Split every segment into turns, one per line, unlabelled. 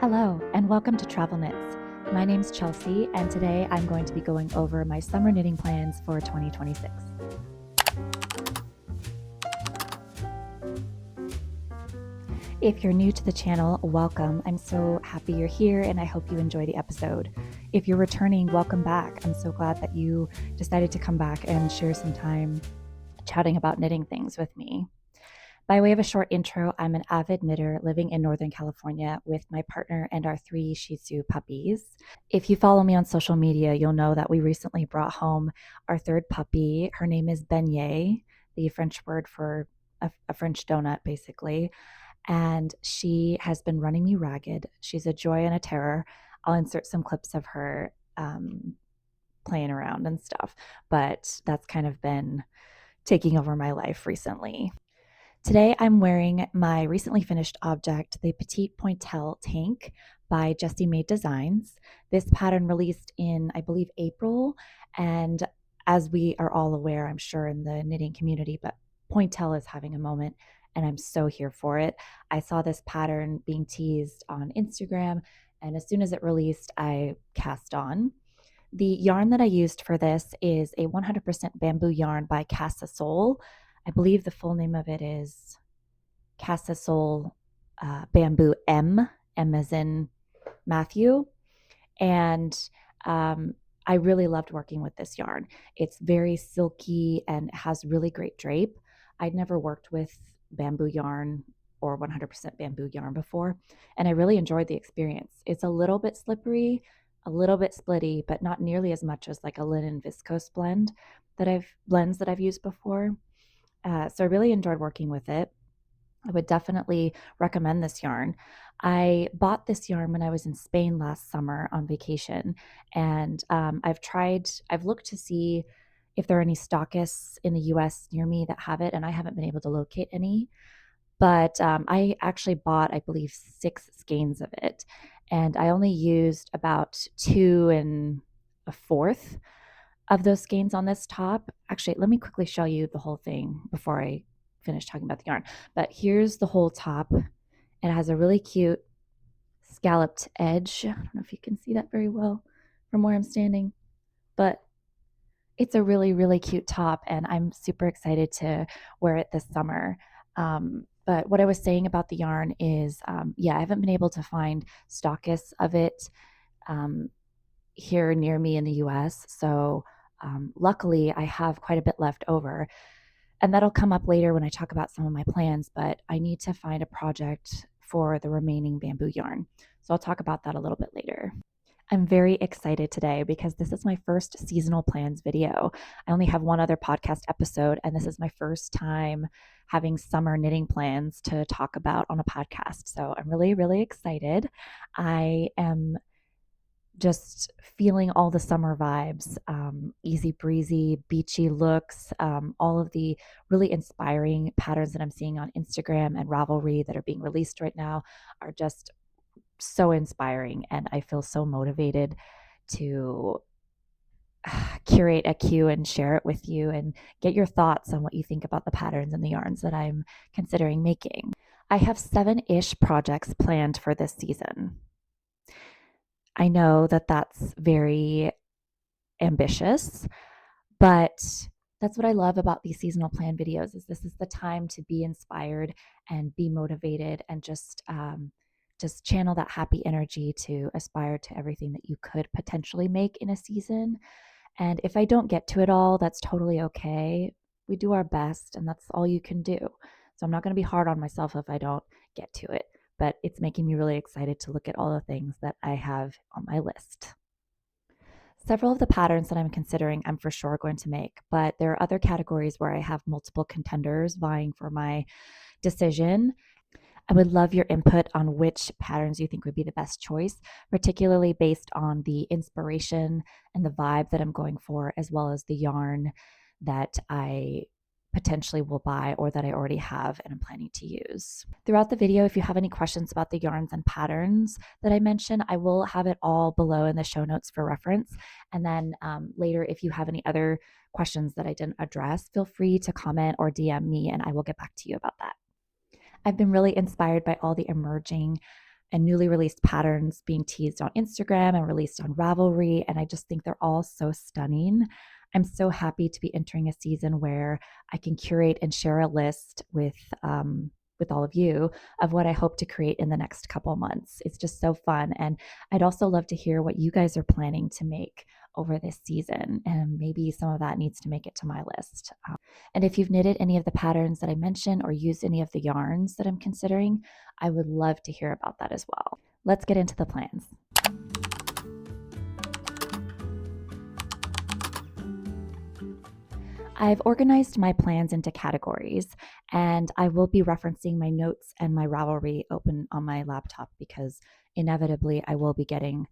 Hello, and welcome to Travel Knits. My name's Chelsea, and today I'm going to be going over my summer knitting plans for 2026. If you're new to the channel, welcome. I'm so happy you're here, and I hope you enjoy the episode. If you're returning, welcome back. I'm so glad that you decided to come back and share some time chatting about knitting things with me. By way of a short intro, I'm an avid knitter living in Northern California with my partner and our 3 Shih Tzu puppies. If you follow me on social media, you'll know that we recently brought home our 3rd puppy. Her name is Beignet, the French word for a French donut, basically. And she has been running me ragged. She's a joy and a terror. I'll insert some clips of her playing around and stuff, but that's kind of been taking over my life recently. Today I'm wearing my recently finished object, the Petite Pointelle Tank by Jessie Made Designs. This pattern released in, I believe, April, and as we are all aware, I'm sure in the knitting community, but Pointelle is having a moment, and I'm so here for it. I saw this pattern being teased on Instagram, and as soon as it released, I cast on. The yarn that I used for this is a 100% bamboo yarn by Casasol. I believe the full name of it is Casasol Bamboo M as in Matthew. And I really loved working with this yarn. It's very silky and has really great drape. I'd never worked with bamboo yarn or 100% bamboo yarn before, and I really enjoyed the experience. It's a little bit slippery, a little bit splitty, but not nearly as much as like a linen viscose blends that I've used before. So I really enjoyed working with it. I would definitely recommend this yarn. I bought this yarn when I was in Spain last summer on vacation, and I've looked to see if there are any stockists in the US near me that have it, and I haven't been able to locate any. But I actually bought, I believe, 6 skeins of it, and I only used about 2 1/4 of those skeins on this top. Actually, let me quickly show you the whole thing before I finish talking about the yarn. But here's the whole top. It has a really cute scalloped edge. I don't know if you can see that very well from where I'm standing, but it's a really, really cute top, and I'm super excited to wear it this summer. But what I was saying about the yarn is, I haven't been able to find stockists of it here near me in the US. So luckily, I have quite a bit left over, and that'll come up later when I talk about some of my plans, but I need to find a project for the remaining bamboo yarn. So I'll talk about that a little bit later. I'm very excited today because this is my first seasonal plans video. I only have one other podcast episode, and this is my first time having summer knitting plans to talk about on a podcast. So I'm really, really excited. I am just feeling all the summer vibes, easy breezy, beachy looks, all of the really inspiring patterns that I'm seeing on Instagram and Ravelry that are being released right now are just so inspiring. And I feel so motivated to curate a queue and share it with you and get your thoughts on what you think about the patterns and the yarns that I'm considering making. I have 7-ish projects planned for this season. I know that that's very ambitious, but that's what I love about these seasonal plan videos is this is the time to be inspired and be motivated and just channel that happy energy to aspire to everything that you could potentially make in a season. And if I don't get to it all, that's totally okay. We do our best, and that's all you can do. So I'm not going to be hard on myself if I don't get to it. But it's making me really excited to look at all the things that I have on my list. Several of the patterns that I'm considering I'm for sure going to make, but there are other categories where I have multiple contenders vying for my decision. I would love your input on which patterns you think would be the best choice, particularly based on the inspiration and the vibe that I'm going for, as well as the yarn that I potentially will buy or that I already have and I'm planning to use. Throughout the video, if you have any questions about the yarns and patterns that I mentioned, I will have it all below in the show notes for reference. And then later, if you have any other questions that I didn't address, feel free to comment or DM me and I will get back to you about that. I've been really inspired by all the emerging and newly released patterns being teased on Instagram and released on Ravelry. And I just think they're all so stunning. I'm so happy to be entering a season where I can curate and share a list with all of you of what I hope to create in the next couple months. It's just so fun. And I'd also love to hear what you guys are planning to make over this season. And maybe some of that needs to make it to my list. And if you've knitted any of the patterns that I mentioned or used any of the yarns that I'm considering, I would love to hear about that as well. Let's get into the plans. I've organized my plans into categories, and I will be referencing my notes and my Ravelry open on my laptop because inevitably I will be getting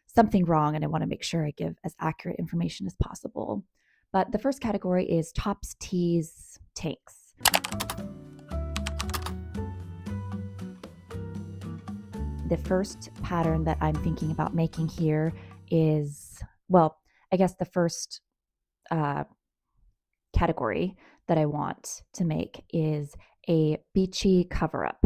something wrong, and I want to make sure I give as accurate information as possible. But the first category is tops, tees, tanks. The first pattern that I'm thinking about making here is, well, I guess the first category that I want to make is a beachy cover-up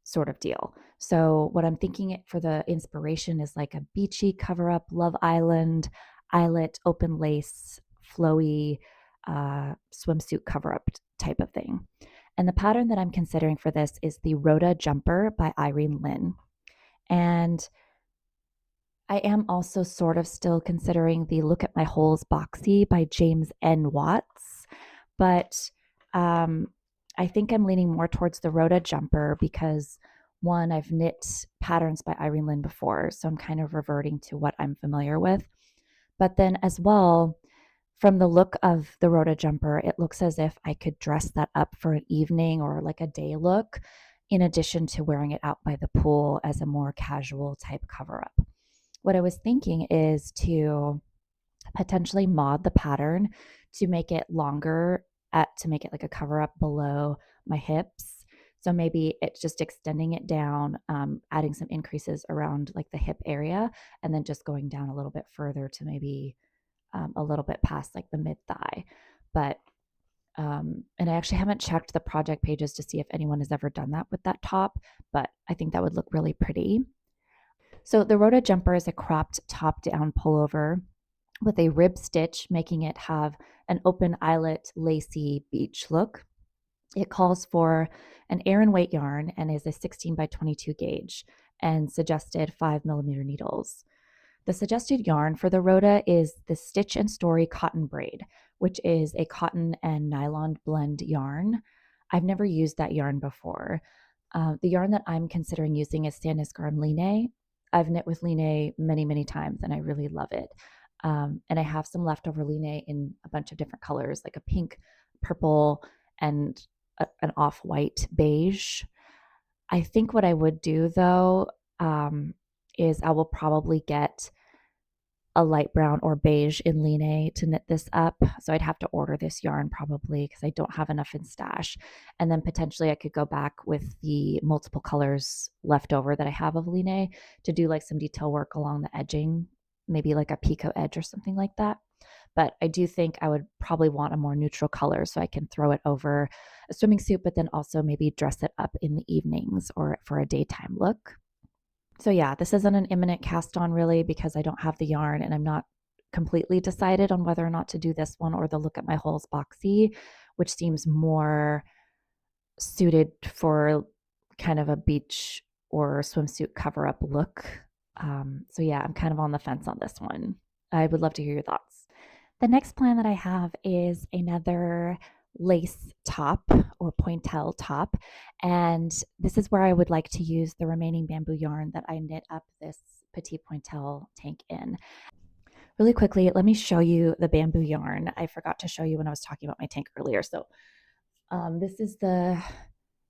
sort of deal. So what I'm thinking for the inspiration is like a beachy cover-up, Love Island, eyelet, open lace, flowy swimsuit cover-up type of thing. And the pattern that I'm considering for this is the Rota Jumper by Irene. And I am also sort of still considering the Look at My Holes Boxy by James N. Watts, but I think I'm leaning more towards the Rota Jumper because, one, I've knit patterns by Irene before, so I'm kind of reverting to what I'm familiar with. But then as well, from the look of the Rota Jumper, it looks as if I could dress that up for an evening or like a day look, in addition to wearing it out by the pool as a more casual type cover-up. What I was thinking is to potentially mod the pattern to make it longer, to make it like a cover up below my hips. So maybe it's just extending it down, adding some increases around like the hip area, and then just going down a little bit further to maybe a little bit past like the mid thigh. But and I actually haven't checked the project pages to see if anyone has ever done that with that top, but I think that would look really pretty. So the Rota Jumper is a cropped top-down pullover with a rib stitch, making it have an open eyelet, lacy beach look. It calls for an Aran weight yarn and is a 16 by 22 gauge and suggested 5mm needles. The suggested yarn for the Rota is the Stitch and Story Cotton Braid, which is a cotton and nylon blend yarn. I've never used that yarn before. The yarn that I'm considering using is Sandnes Garn Line. I've knit with Line many, many times, and I really love it. And I have some leftover Line in a bunch of different colors, like a pink, purple, and an off-white beige. I think what I would do, though, is I will probably get a light brown or beige in Line to knit this up. So I'd have to order this yarn probably because I don't have enough in stash. And then potentially I could go back with the multiple colors left over that I have of Line to do like some detail work along the edging, maybe like a picot edge or something like that. But I do think I would probably want a more neutral color so I can throw it over a swimming suit, but then also maybe dress it up in the evenings or for a daytime look. So yeah, this isn't an imminent cast on really because I don't have the yarn and I'm not completely decided on whether or not to do this one or the Look at My Holes Boxy, which seems more suited for kind of a beach or swimsuit cover up look. So yeah, I'm kind of on the fence on this one. I would love to hear your thoughts. The next plan that I have is another lace top or pointelle top, and this is where I would like to use the remaining bamboo yarn that I knit up this petite pointelle tank in. Really quickly, let me show you the bamboo yarn. I forgot to show you when I was talking about my tank earlier. So this is the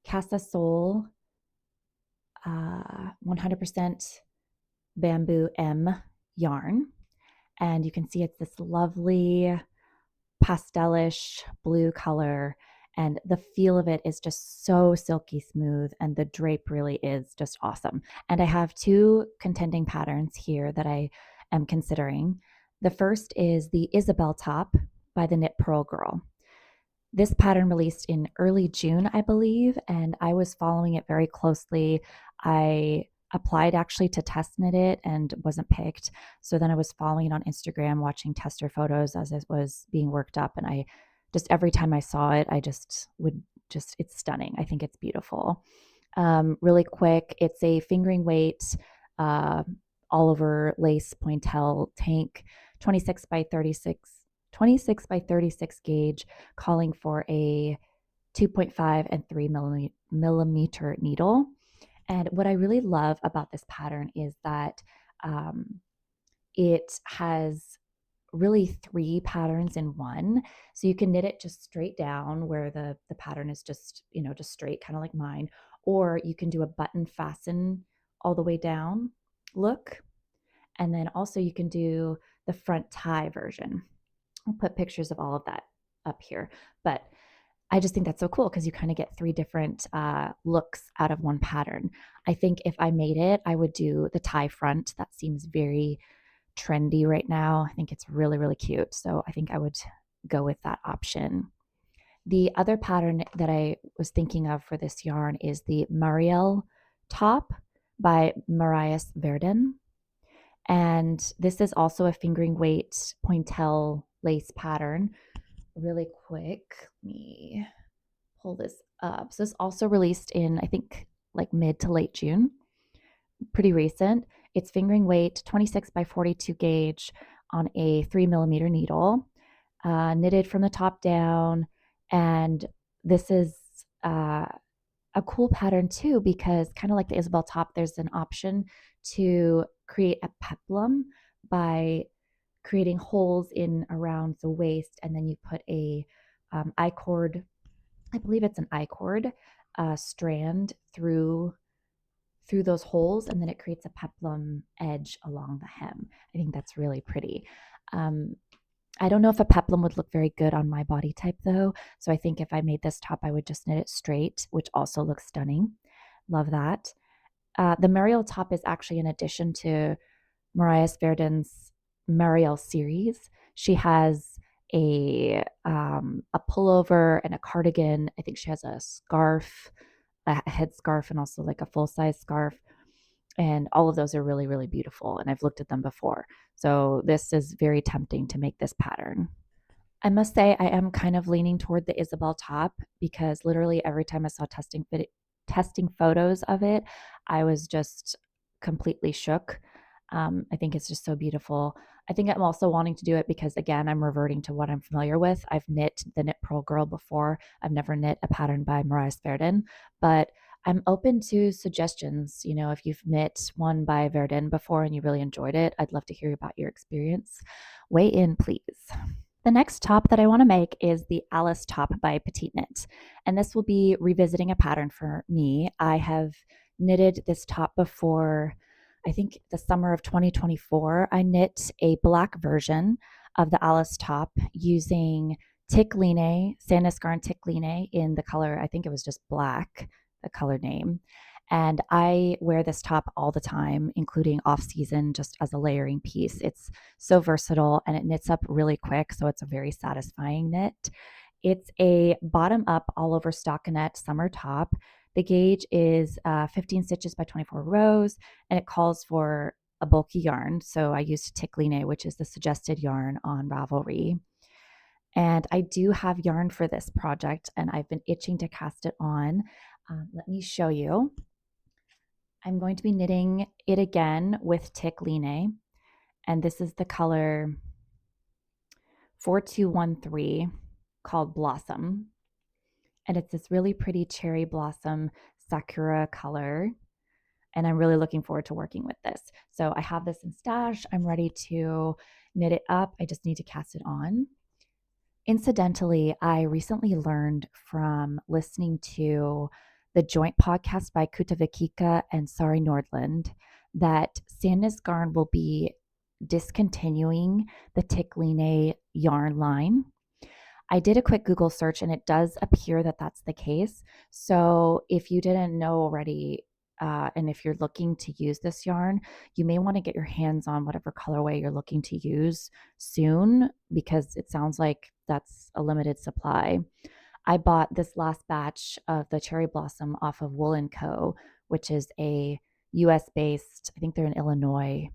Casasol 100% bamboo M yarn, and you can see it's this lovely pastelish blue color, and the feel of it is just so silky smooth, and the drape really is just awesome. And I have two contending patterns here that I am considering. The first is the Isabel top by the Knit Purl Girl. This pattern released in early June, I believe, and I was following it very closely. I applied actually to test knit it and wasn't picked. So then I was following on Instagram, watching tester photos as it was being worked up. And I just, every time I saw it, I just would just, it's stunning. I think it's beautiful. Really quick, it's a fingering weight, all over lace pointelle tank, 26 by 36, 26 by 36 gauge, calling for a 2.5 and 3 millimeter needle. And what I really love about this pattern is that it has really 3 patterns in one. So you can knit it just straight down where the pattern is just, just straight, kind of like mine, or you can do a button fasten all the way down look. And then also you can do the front tie version. I'll put pictures of all of that up here, but I just think that's so cool because you kind of get 3 different looks out of one pattern. I think if I made it, I would do the tie front. That seems very trendy right now. I think it's really, really cute. So I think I would go with that option. The other pattern that I was thinking of for this yarn is the Marielle top by Verden. And this is also a fingering weight pointelle lace pattern. Really quick, let me pull this up. So it's also released in, I think, like mid to late June. Pretty recent. It's fingering weight, 26 by 42 gauge on a 3 millimeter needle, knitted from the top down. And this is a cool pattern too, because kind of like the Isabel top, there's an option to create a peplum by creating holes in around the waist, and then you put a I-cord, I believe it's an I-cord strand through those holes, and then it creates a peplum edge along the hem. I think that's really pretty. I don't know if a peplum would look very good on my body type though, so I think if I made this top, I would just knit it straight, which also looks stunning. Love that. The Marielle top is actually an addition to Verden's Marielle series. She has a pullover and a cardigan. I think she has a scarf, a headscarf, and also like a full-size scarf. And all of those are really, really beautiful. And I've looked at them before. So this is very tempting to make this pattern. I must say I am kind of leaning toward the Isabel top because literally every time I saw testing photos of it, I was just completely shook. I think it's just so beautiful. I think I'm also wanting to do it because, again, I'm reverting to what I'm familiar with. I've knit the Knit Purl Girl before. I've never knit a pattern by Verden, but I'm open to suggestions. If you've knit one by Verden before and you really enjoyed it, I'd love to hear about your experience. Weigh in, please. The next top that I want to make is the Alice top by Petite Knit. And this will be revisiting a pattern for me. I have knitted this top before, I think the summer of 2024. I knit a black version of the Alice top using Tykk Sandnes Garn Tykk in the color, I think it was just black, the color name. And I wear this top all the time, including off season, just as a layering piece. It's so versatile and it knits up really quick. So it's a very satisfying knit. It's a bottom up all over stockinette summer top. The gauge is 15 stitches by 24 rows, and it calls for a bulky yarn. So I used Tykk, which is the suggested yarn on Ravelry. And I do have yarn for this project, and I've been itching to cast it on. Let me show you. I'm going to be knitting it again with Tykk, and this is the color 4213 called Blossom. And it's this really pretty cherry blossom sakura color. And I'm really looking forward to working with this. So I have this in stash. I'm ready to knit it up. I just need to cast it on. Incidentally, I recently learned from listening to the joint podcast by Kuta Vikika and Sari Nordland that Sandnes Garn will be discontinuing the Tykk yarn line. I did a quick Google search and it does appear that that's the case. So if you didn't know already, and if you're looking to use this yarn, you may want to get your hands on whatever colorway you're looking to use soon, because it sounds like that's a limited supply. I bought this last batch of the cherry blossom off of Wool & Co., which is a US based, I think they're in Illinois,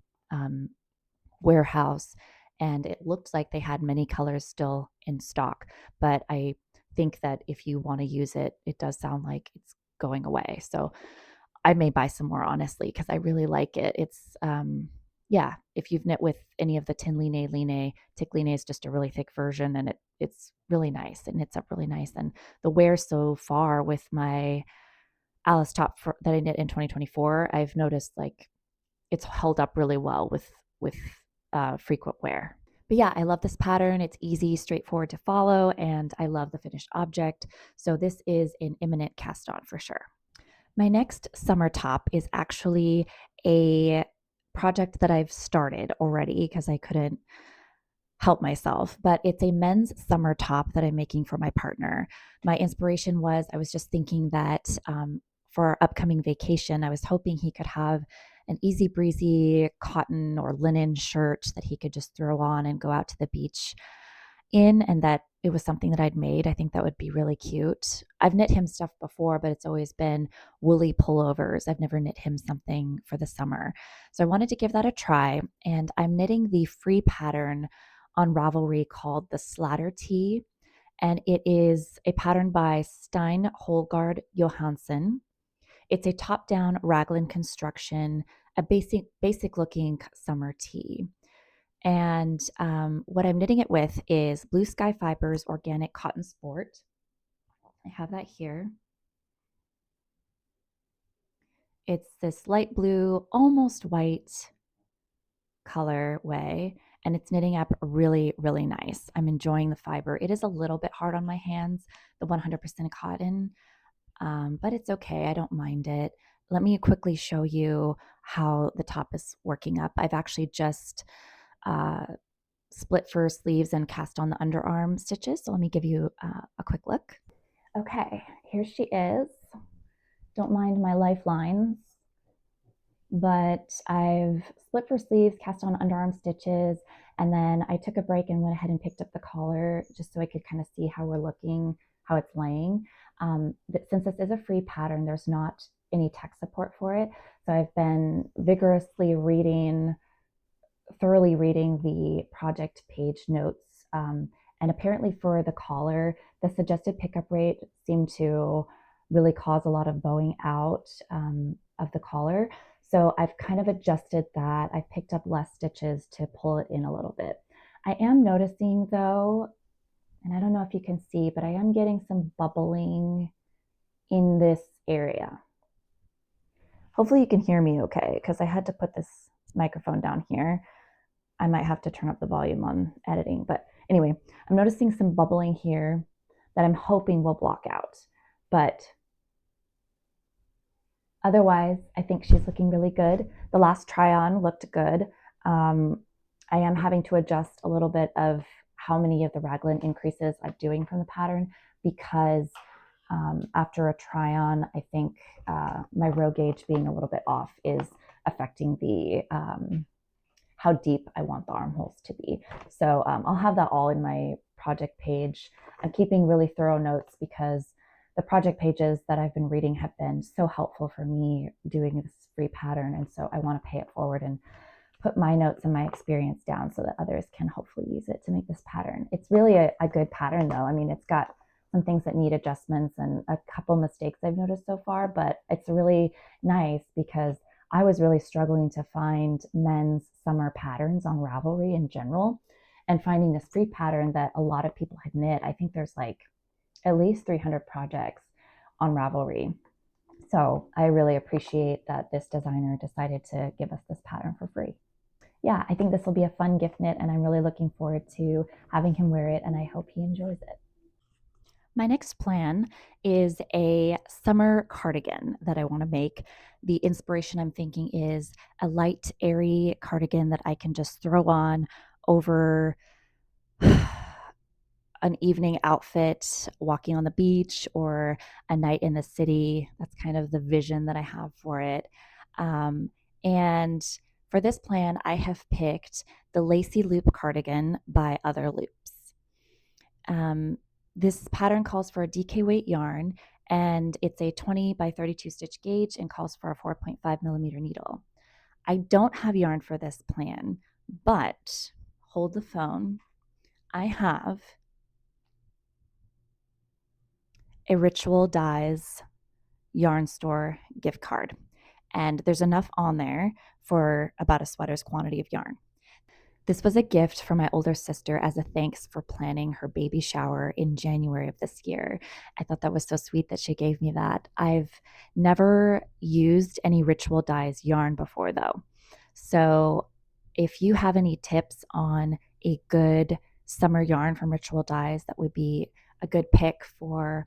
warehouse, and it looked like they had many colors still in stock, but I think that if you want to use it, it does sound like it's going away. So I may buy some more, honestly, because I really like it. It's yeah, if you've knit with any of the Tynn Line, Tykk Line is just a really thick version, and it's really nice. It knits up really nice, and the wear so far with my Alice top that I knit in 2024, I've noticed like it's held up really well with frequent wear. But yeah, I love this pattern. It's easy, straightforward to follow, and I love the finished object. So this is an imminent cast on for sure. My next summer top is actually a project that I've started already because I couldn't help myself, but it's a men's summer top that I'm making for my partner. My inspiration was I was just thinking that for our upcoming vacation, I was hoping he could have an easy breezy cotton or linen shirt that he could just throw on and go out to the beach in, and that it was something that I'd made. I think that would be really cute. I've knit him stuff before, but it's always been woolly pullovers. I've never knit him something for the summer. So I wanted to give that a try, and I'm knitting the free pattern on Ravelry called the Slåtter Tee, and it is a pattern by Stein Holgard Johansson. It's a top-down raglan construction, a basic looking summer tee. And what I'm knitting it with is Blue Sky Fibers Organic Cotton Sport. I have that here. It's this light blue, almost white colorway, and it's knitting up really, really nice. I'm enjoying the fiber. It is a little bit hard on my hands, the 100% cotton, but it's okay. I don't mind it. Let me quickly show you how the top is working up. I've actually just split for sleeves and cast on the underarm stitches. So let me give you a quick look. Okay, here she is. Don't mind my lifelines, but I've split for sleeves, cast on underarm stitches, and then I took a break and went ahead and picked up the collar just so I could kind of see how we're looking, how it's laying. Since this is a free pattern, there's not any tech support for it. So I've been vigorously thoroughly reading the project page notes. And apparently for the collar, the suggested pickup rate seemed to really cause a lot of bowing out of the collar. So I've kind of adjusted that. I've picked up less stitches to pull it in a little bit. I am noticing though, and I don't know if you can see, but I am getting some bubbling in this area. Hopefully you can hear me okay, because I had to put this microphone down here. I might have to turn up the volume on editing, but anyway, I'm noticing some bubbling here that I'm hoping will block out, but otherwise, I think she's looking really good. The last try on looked good. I am having to adjust a little bit of how many of the raglan increases I'm doing from the pattern because after a try on, I think my row gauge being a little bit off is affecting the how deep I want the armholes to be. So I'll have that all in my project page. I'm keeping really thorough notes because the project pages that I've been reading have been so helpful for me doing this free pattern. And so I want to pay it forward and put my notes and my experience down so that others can hopefully use it to make this pattern. It's really a good pattern though. I mean, it's got some things that need adjustments and a couple mistakes I've noticed so far, but it's really nice because I was really struggling to find men's summer patterns on Ravelry in general, and finding this free pattern that a lot of people had knit. I think there's like at least 300 projects on Ravelry. So I really appreciate that this designer decided to give us this pattern for free. Yeah, I think this will be a fun gift knit, and I'm really looking forward to having him wear it, and I hope he enjoys it. My next plan is a summer cardigan that I want to make. The inspiration I'm thinking is a light, airy cardigan that I can just throw on over an evening outfit, walking on the beach or a night in the city. That's kind of the vision that I have for it. And for this plan, I have picked the Lacey Loop cardigan by Other Loops. This pattern calls for a DK weight yarn, and it's a 20 by 32 stitch gauge and calls for a 4.5 millimeter needle. I don't have yarn for this plan, but hold the phone. I have a Ritual Dyes yarn store gift card, and there's enough on there for about a sweater's quantity of yarn. This was a gift from my older sister as a thanks for planning her baby shower in January of this year. I thought that was so sweet that she gave me that. I've never used any Ritual Dyes yarn before, though. So if you have any tips on a good summer yarn from Ritual Dyes, that would be a good pick for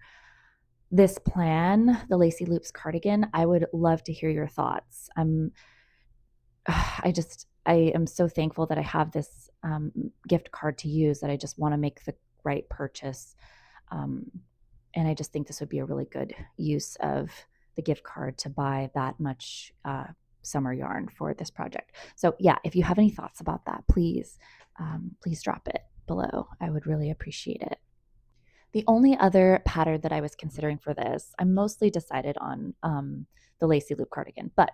this plan, the Lacey Loops cardigan. I would love to hear your thoughts. I am so thankful that I have this gift card to use, that I just want to make the right purchase. And I just think this would be a really good use of the gift card to buy that much summer yarn for this project. So yeah, if you have any thoughts about that, please drop it below. I would really appreciate it. The only other pattern that I was considering for this, I'm mostly decided on the Lacey Loop cardigan, but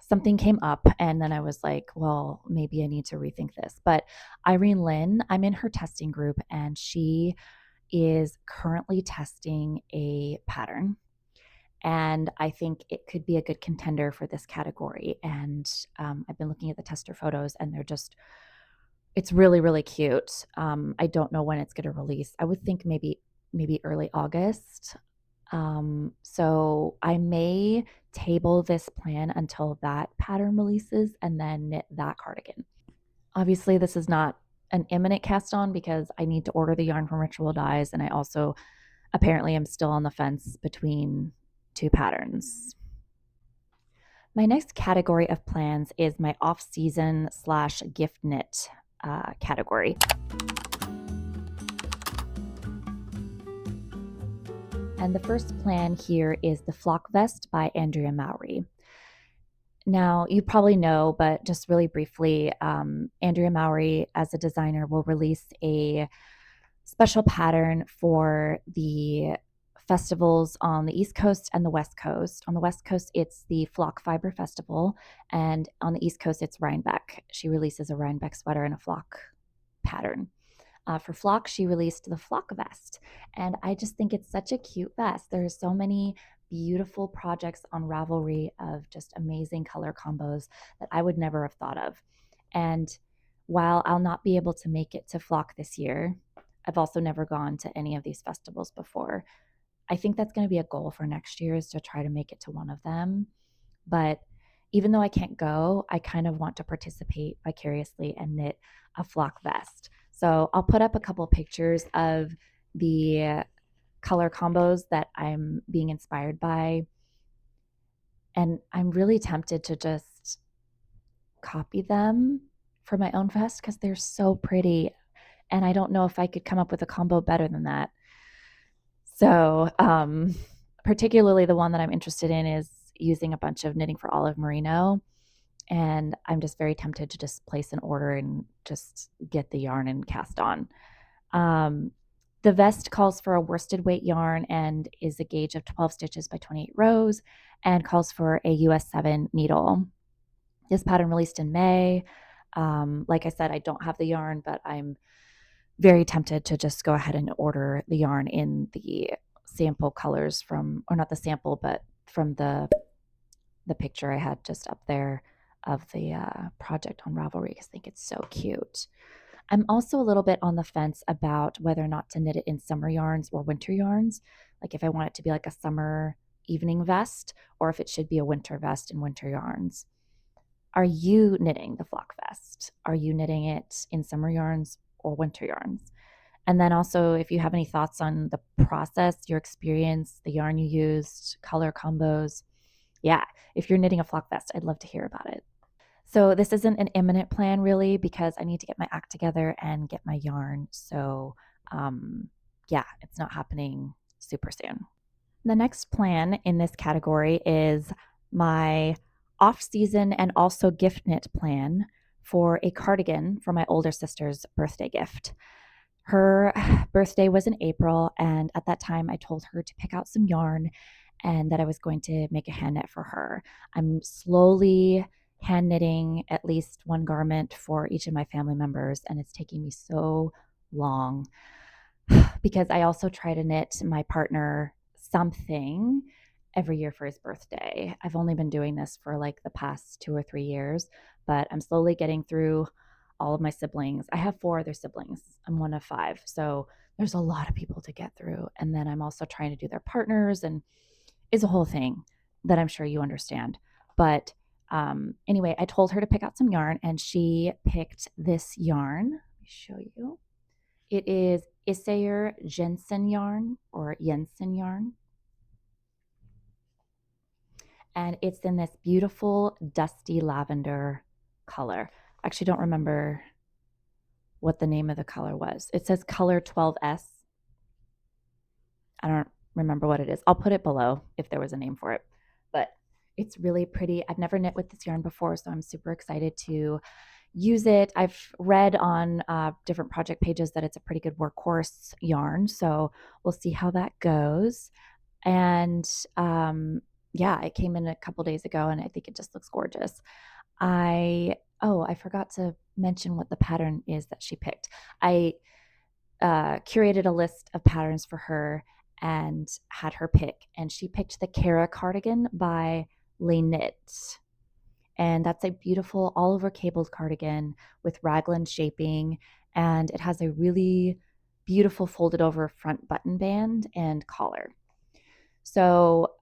something came up and then I was like, well, maybe I need to rethink this. But Irene Lynn, I'm in her testing group, and she is currently testing a pattern. And I think it could be a good contender for this category. And I've been looking at the tester photos, and it's really, really cute. I don't know when it's going to release. I would think maybe early August. So I may table this plan until that pattern releases and then knit that cardigan. Obviously, this is not an imminent cast on because I need to order the yarn from Ritual Dyes, and I also apparently am still on the fence between two patterns. My next category of plans is my off-season / gift knit category. And the first plan here is the Flock Vest by Andrea Mowry. Now, you probably know, but just really briefly, Andrea Mowry, as a designer, will release a special pattern for the festivals on the East Coast and the West Coast. On the West Coast, it's the Flock Fiber Festival, and on the East Coast, it's Rhinebeck. She releases a Rhinebeck sweater and a flock pattern. For Flock, she released the Flock Vest, and I just think it's such a cute vest. There are so many beautiful projects on Ravelry of just amazing color combos that I would never have thought of. And while I'll not be able to make it to Flock this year, I've also never gone to any of these festivals before. I think that's going to be a goal for next year, is to try to make it to one of them. But even though I can't go, I kind of want to participate vicariously and knit a Flock vest. So I'll put up a couple pictures of the color combos that I'm being inspired by. And I'm really tempted to just copy them for my own vest because they're so pretty. And I don't know if I could come up with a combo better than that. So particularly the one that I'm interested in is using a bunch of Knitting for Olive merino. And I'm just very tempted to just place an order and just get the yarn and cast on. The vest calls for a worsted weight yarn and is a gauge of 12 stitches by 28 rows and calls for a US 7 needle. This pattern released in May. Like I said, I don't have the yarn, but I'm very tempted to just go ahead and order the yarn in the sample colors from, or not the sample, but from the picture I had just up there of the project on Ravelry, because I think it's so cute. I'm also a little bit on the fence about whether or not to knit it in summer yarns or winter yarns. Like if I want it to be like a summer evening vest, or if it should be a winter vest in winter yarns. Are you knitting the Flock Vest? Are you knitting it in summer yarns or winter yarns? And then also, if you have any thoughts on the process, your experience, the yarn you used, color combos. Yeah, if you're knitting a Flock Vest, I'd love to hear about it. So this isn't an imminent plan really, because I need to get my act together and get my yarn. So yeah, it's not happening super soon. The next plan in this category is my off-season and also gift knit plan for a cardigan for my older sister's birthday gift. Her birthday was in April, and at that time I told her to pick out some yarn and that I was going to make a hand knit for her. I'm slowly hand knitting at least one garment for each of my family members, and it's taking me so long because I also try to knit my partner something every year for his birthday. I've only been doing this for like the past 2 or 3 years, but I'm slowly getting through all of my siblings. I have 4 other siblings. I'm one of 5. So there's a lot of people to get through. And then I'm also trying to do their partners, and it's a whole thing that I'm sure you understand. But anyway, I told her to pick out some yarn, and she picked this yarn. Let me show you. It is Isager Jensen yarn or Jensen yarn. And it's in this beautiful dusty lavender color. I actually don't remember what the name of the color was. It says color 12S. I don't remember what it is. I'll put it below if there was a name for it. But it's really pretty. I've never knit with this yarn before, so I'm super excited to use it. I've read on different project pages that it's a pretty good workhorse yarn, so we'll see how that goes. And yeah, it came in a couple days ago, and I think it just looks gorgeous. I forgot to mention what the pattern is that she picked. I curated a list of patterns for her and had her pick, and she picked the Cara Cardigan by Les Knit. And that's a beautiful all over cabled cardigan with raglan shaping, and it has a really beautiful folded over front button band and collar. So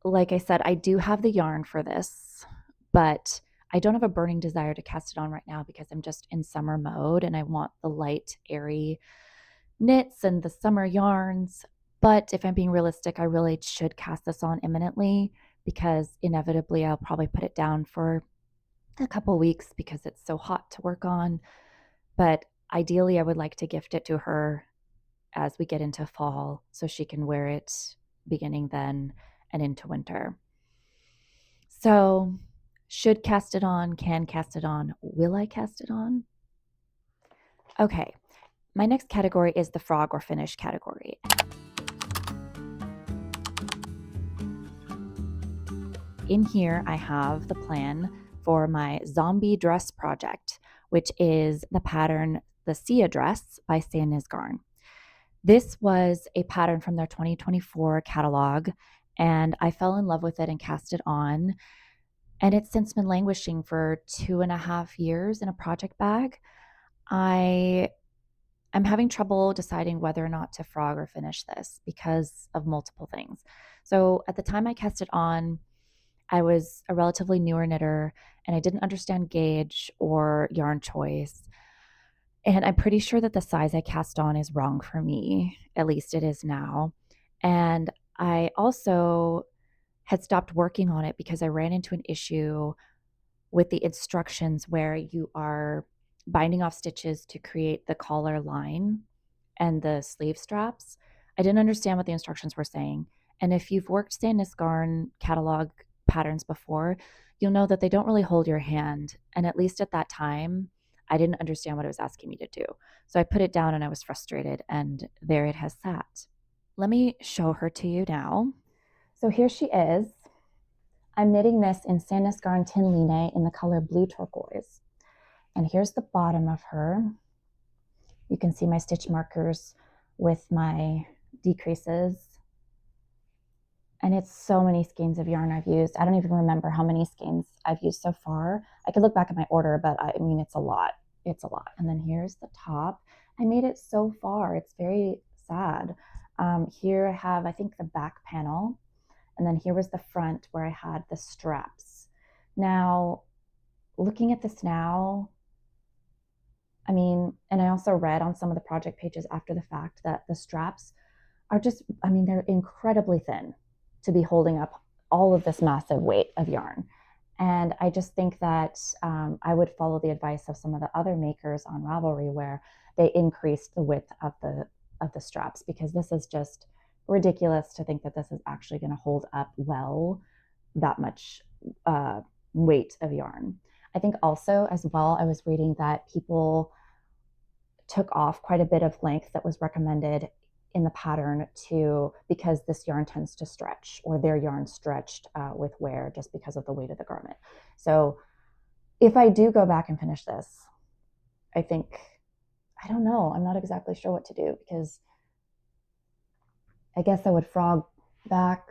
like I said, I do have the yarn for this, but I don't have a burning desire to cast it on right now because I'm just in summer mode and I want the light, airy knits and the summer yarns. But if I'm being realistic, I really should cast this on imminently because inevitably I'll probably put it down for a couple weeks because it's so hot to work on. But ideally, I would like to gift it to her as we get into fall so she can wear it beginning then and into winter. So, should cast it on, can cast it on, will I cast it on? Okay, my next category is the frog or finish category. In here, I have the plan for my zombie dress project, which is the pattern, the Sia Dress by Sandnes Garn. This was a pattern from their 2024 catalog, and I fell in love with it and cast it on. And it's since been languishing for 2.5 years in a project bag. I'm having trouble deciding whether or not to frog or finish this because of multiple things. So at the time I cast it on, I was a relatively newer knitter and I didn't understand gauge or yarn choice. And I'm pretty sure that the size I cast on is wrong for me. At least it is now. And I also had stopped working on it because I ran into an issue with the instructions where you are binding off stitches to create the collar line and the sleeve straps. I didn't understand what the instructions were saying. And if you've worked Sandnes Garn catalog patterns before, you'll know that they don't really hold your hand. And at least at that time, I didn't understand what it was asking me to do. So I put it down and I was frustrated, and there it has sat. Let me show her to you now. So here she is. I'm knitting this in Sandnes Garn Tynn in the color blue turquoise. And here's the bottom of her. You can see my stitch markers with my decreases. And it's so many skeins of yarn I've used. I don't even remember how many skeins I've used so far. I could look back at my order, but I mean, it's a lot. It's a lot. And then here's the top. I made it so far. It's very sad. Here I have, I think, the back panel. And then here was the front where I had the straps. Now, looking at this now, I mean, and I also read on some of the project pages after the fact that the straps are just, I mean, they're incredibly thin to be holding up all of this massive weight of yarn. And I just think that I would follow the advice of some of the other makers on Ravelry where they increased the width of the straps, because this is just ridiculous to think that this is actually going to hold up well that much weight of yarn. I think also as well, I was reading that people took off quite a bit of length that was recommended in the pattern because this yarn tends to stretch, or their yarn stretched with wear just because of the weight of the garment. So if I do go back and finish this, I don't know, I'm not exactly sure what to do, because I guess I would frog back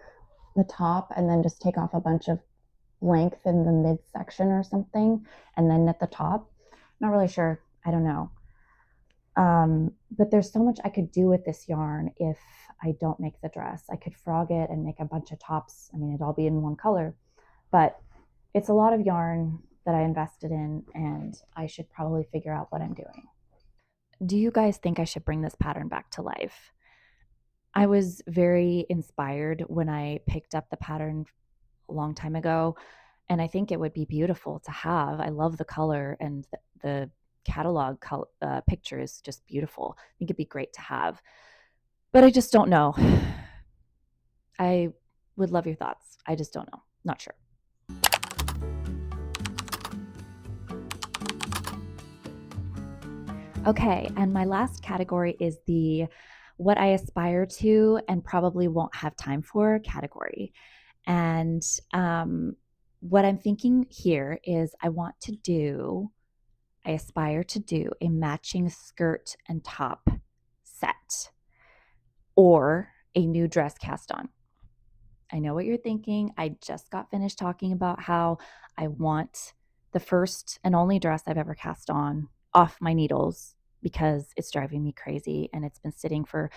the top and then just take off a bunch of length in the midsection or something and then knit the top. Not really sure. I don't know. But there's so much I could do with this yarn if I don't make the dress. I could frog it and make a bunch of tops. I mean, it'd all be in one color, but it's a lot of yarn that I invested in, and I should probably figure out what I'm doing. Do you guys think I should bring this pattern back to life? I was very inspired when I picked up the pattern a long time ago, and I think it would be beautiful to have. I love the color, and the catalog picture is just beautiful. I think it'd be great to have, but I just don't know. I would love your thoughts. I just don't know. Not sure. Okay, and my last category is the what I aspire to and probably won't have time for category. And what I'm thinking here is I aspire to do a matching skirt and top set, or a new dress cast on. I know what you're thinking. I just got finished talking about how I want the first and only dress I've ever cast on off my needles because it's driving me crazy and it's been sitting for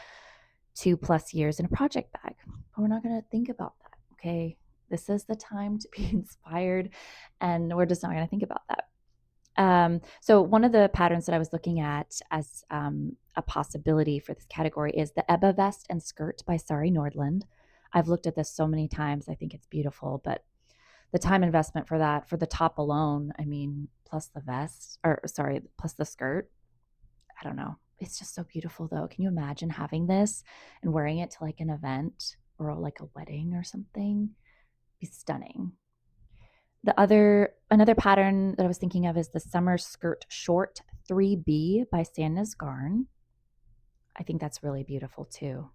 2+ years in a project bag. But we're not going to think about that, okay? This is the time to be inspired, and we're just not going to think about that. So one of the patterns that I was looking at as a possibility for this category is the Ebba vest and skirt by Sari Nordland. I've looked at this so many times. I think it's beautiful, but the time investment for that, for the top alone, I mean, plus the skirt, I don't know. It's just so beautiful though. Can you imagine having this and wearing it to like an event or like a wedding or something? It'd be stunning. Another pattern that I was thinking of is the Summer Skirt Short 3B by Sandnes Garn. I think that's really beautiful too.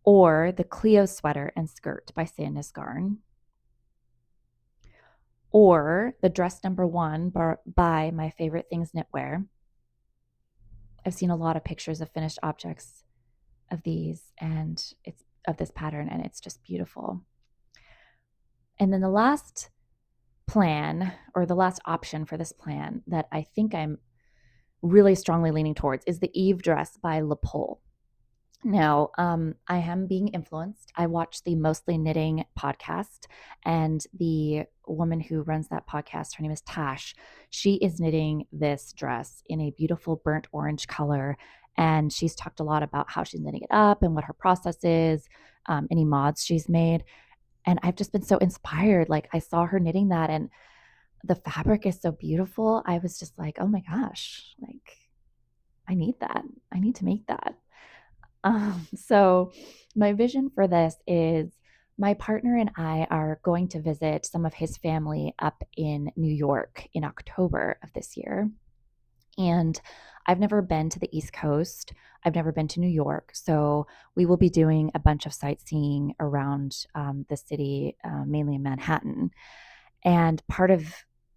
Or the Cleo Sweater and Skirt by Sandnes Garn. Or the Dress Number 1 by My Favorite Things Knitwear. I've seen a lot of pictures of finished objects of these, and it's of this pattern, and it's just beautiful. And then the last plan, or the last option for this plan that I think I'm really strongly leaning towards, is the Eve dress by Purl. Now, I am being influenced. I watched the Mostly Knitting podcast, and the woman who runs that podcast, her name is Tash. She is knitting this dress in a beautiful burnt orange color, and she's talked a lot about how she's knitting it up and what her process is, any mods she's made. And I've just been so inspired. Like, I saw her knitting that, and the fabric is so beautiful. I was just like, oh my gosh, like, I need that. I need to make that. So my vision for this is my partner and I are going to visit some of his family up in New York in October of this year. And I've never been to the East Coast. I've never been to New York. So we will be doing a bunch of sightseeing around the city, mainly in Manhattan. And part of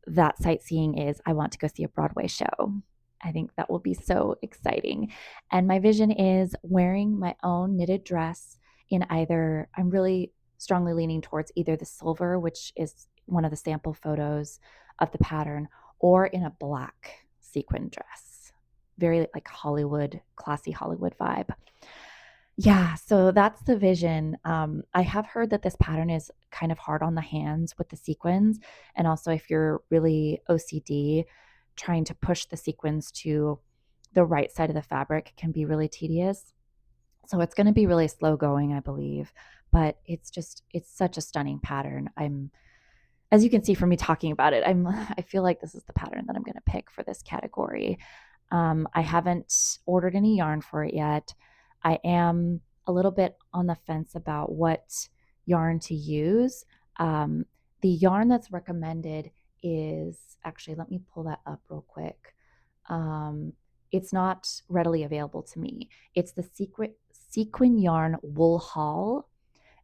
that sightseeing is I want to go see a Broadway show. I think that will be so exciting. And my vision is wearing my own knitted dress in either, I'm really strongly leaning towards either the silver, which is one of the sample photos of the pattern, or in a black sequin dress. Very like Hollywood, classy Hollywood vibe. Yeah, so that's the vision. I have heard that this pattern is kind of hard on the hands with the sequins. And also, if you're really OCD, trying to push the sequins to the right side of the fabric can be really tedious. So it's going to be really slow going, I believe. But it's such a stunning pattern. As you can see from me talking about it, I feel like this is the pattern that I'm going to pick for this category. I haven't ordered any yarn for it yet. I am a little bit on the fence about what yarn to use. The yarn that's recommended is, actually, let me pull that up real quick. it's not readily available to me. It's the Sequin Yarn Wool Haul,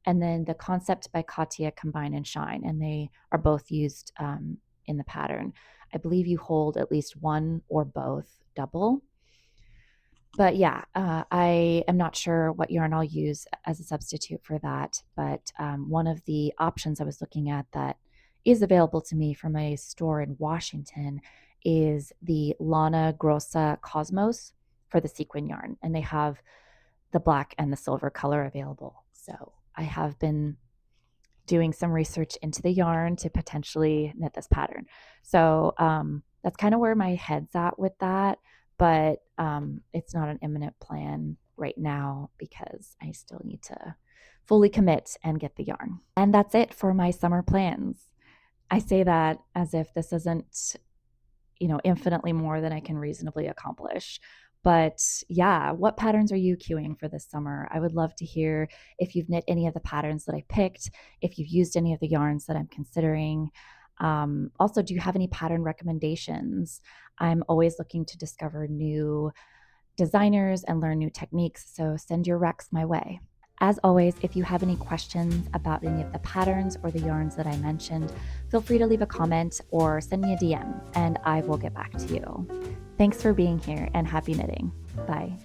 and then the Concept by Katya Combine and Shine, and they are both used in the pattern. I believe you hold at least one or both double. But yeah, I am not sure what yarn I'll use as a substitute for that. But one of the options I was looking at that is available to me from a store in Washington is the Lana Grossa Cosmos for the sequin yarn. And they have the black and the silver color available. So I have been doing some research into the yarn to potentially knit this pattern. So that's kind of where my head's at with that. But it's not an imminent plan right now because I still need to fully commit and get the yarn. And that's it for my summer plans. I say that as if this isn't, infinitely more than I can reasonably accomplish. But yeah, what patterns are you queuing for this summer? I would love to hear if you've knit any of the patterns that I picked, if you've used any of the yarns that I'm considering. Also, do you have any pattern recommendations? I'm always looking to discover new designers and learn new techniques, so send your recs my way. As always, if you have any questions about any of the patterns or the yarns that I mentioned, feel free to leave a comment or send me a DM and I will get back to you. Thanks for being here and happy knitting. Bye.